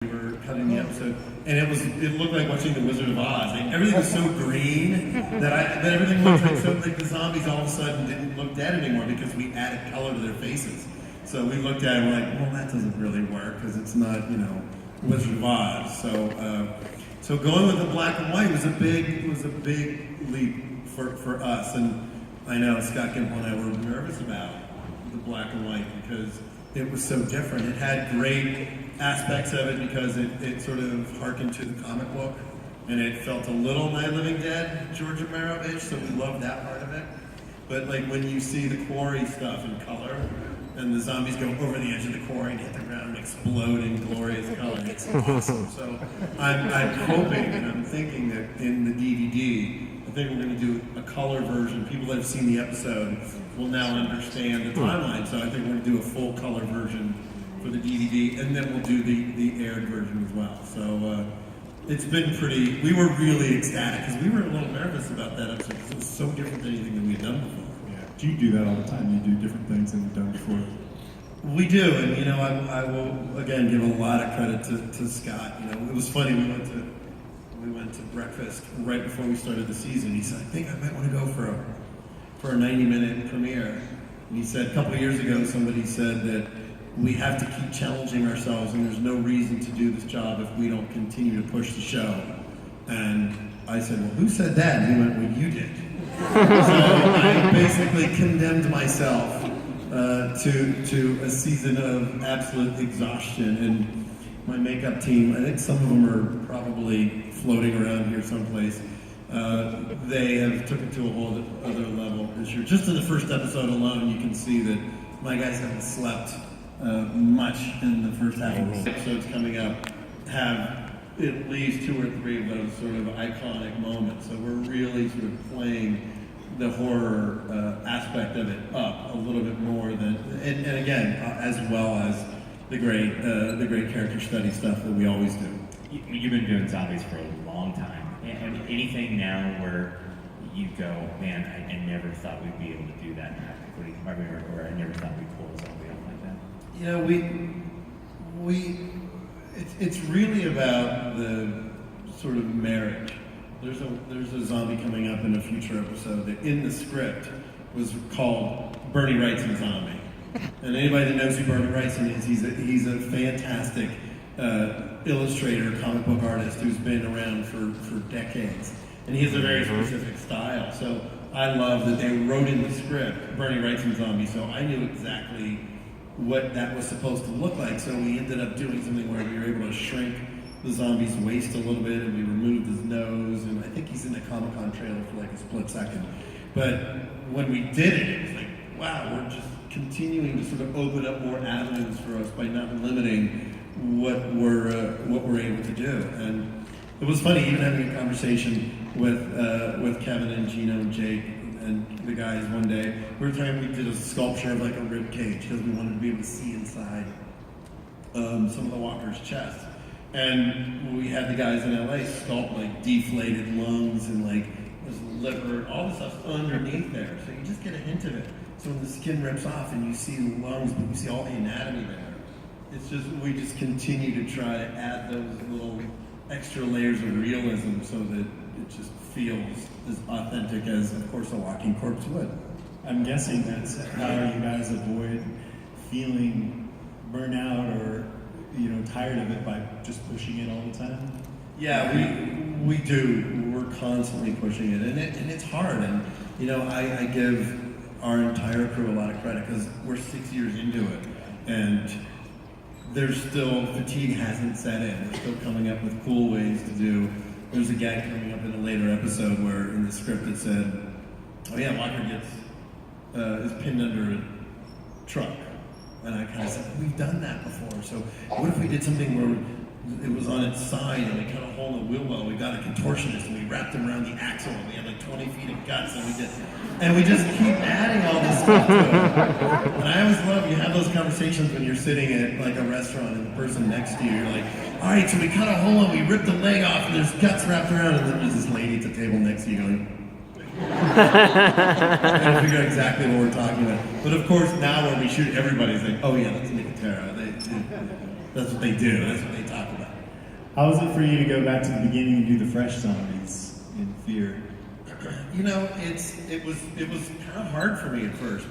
We were cutting the episode, and it looked like watching The Wizard of Oz. Like, everything was so green that everything looked like the zombies all of a sudden didn't look dead anymore because we added color to their faces. So we looked at it and we're like, well, that doesn't really work because it's not, Wizard of Oz. So going with the black and white was a big leap for us. And I know Scott Gimple and I were nervous about the black and white because it was so different. It had great aspects of it because it sort of harkened to the comic book, and it felt a little Night of the Living Dead, George Romero-ish, so we loved that part of it. But like when you see the quarry stuff in color, and the zombies go over the edge of the quarry and hit the ground and explode in glorious color, it's awesome. So I'm hoping and I'm thinking that in the DVD, I think we're going to do a color version. People that have seen the episode will now understand the timeline, so I think we're going to do a full color version for the DVD, and then we'll do the aired version as well. So it's been we were really ecstatic because we were a little nervous about that episode because it was so different than anything that we had done before. Yeah. Do you do that all the time? You do different things than you've done before? We do, and I will again give a lot of credit to Scott. It was funny, we went to breakfast right before we started the season. He said, I think I might want to go for a 90-minute premiere. And he said a couple of years ago somebody said that we have to keep challenging ourselves, and there's no reason to do this job if we don't continue to push the show. And I said, well, who said that? And he went, well, you did. So I basically condemned myself to a season of absolute exhaustion. And my makeup team, I think some of them are probably floating around here someplace. They have took it to a whole other level this year. Just in the first episode alone, you can see that my guys haven't slept much in the first half of the episodes coming up, have at least 2 or 3 of those sort of iconic moments. So we're really sort of playing the horror aspect of it up a little bit more than, and again, as well as the great character study stuff that we always do. You've been doing zombies for a long time. And anything now where you go, man, I never thought we'd be able to do that practically, or I never thought we'd pull a zombie off like that? It's really about the sort of marriage. There's a zombie coming up in a future episode that in the script was called Bernie Wrightson Zombie. And anybody that knows who Bernie Wrightson is, he's a fantastic illustrator, comic book artist who's been around for decades. And he has a very specific style. So I love that they wrote in the script Bernie Wrightson Zombie, so I knew exactly what that was supposed to look like. So we ended up doing something where we were able to shrink the zombie's waist a little bit, and we removed his nose, and I think he's in the Comic-Con trailer for like a split second. But when we did it, it was like, wow, we're just continuing to sort of open up more avenues for us by not limiting what we're able to do. And it was funny, even having a conversation with Kevin and Gino and Jake and the guys one day. We did a sculpture of like a rib cage because we wanted to be able to see inside some of the walkers' chests. And we had the guys in LA sculpt like deflated lungs and like this liver, all this stuff's underneath there. So you just get a hint of it. So when the skin rips off and you see the lungs, but you see all the anatomy there. We just continue to try to add those little extra layers of realism so that it just feels as authentic as, of course, a walking corpse would. I'm guessing that's how you guys avoid feeling burnout or tired of it by just pushing it all the time. Yeah, we do. We're constantly pushing it, and it's hard. And I give our entire crew a lot of credit because we're 6 years into it, and there's still fatigue hasn't set in. We're still coming up with cool ways to do. There's a gag coming up in a later episode where in the script it said, "Oh yeah, Walker is pinned under a truck," and I kind of said, "We've done that before. So what if we did something where it was on its side and we cut a hole in the wheel well? We got a contortionist and we wrapped him around the axle and we had like 20 feet of guts and we just keep adding all this stuff to it." And I always love, you have those conversations when you're sitting at like a restaurant and the person next to you're like, all right, so we cut a hole and we ripped the leg off and there's guts wrapped around, and then there's this lady at the table next to you going, trying to figure out exactly what we're talking about. But of course, now when we shoot, everybody's like, oh yeah, that's Nicotero. That's what they do. That's what they talk about. How was it for you to go back to the beginning and do the fresh zombies in Fear? You know, it was kind of hard for me at first.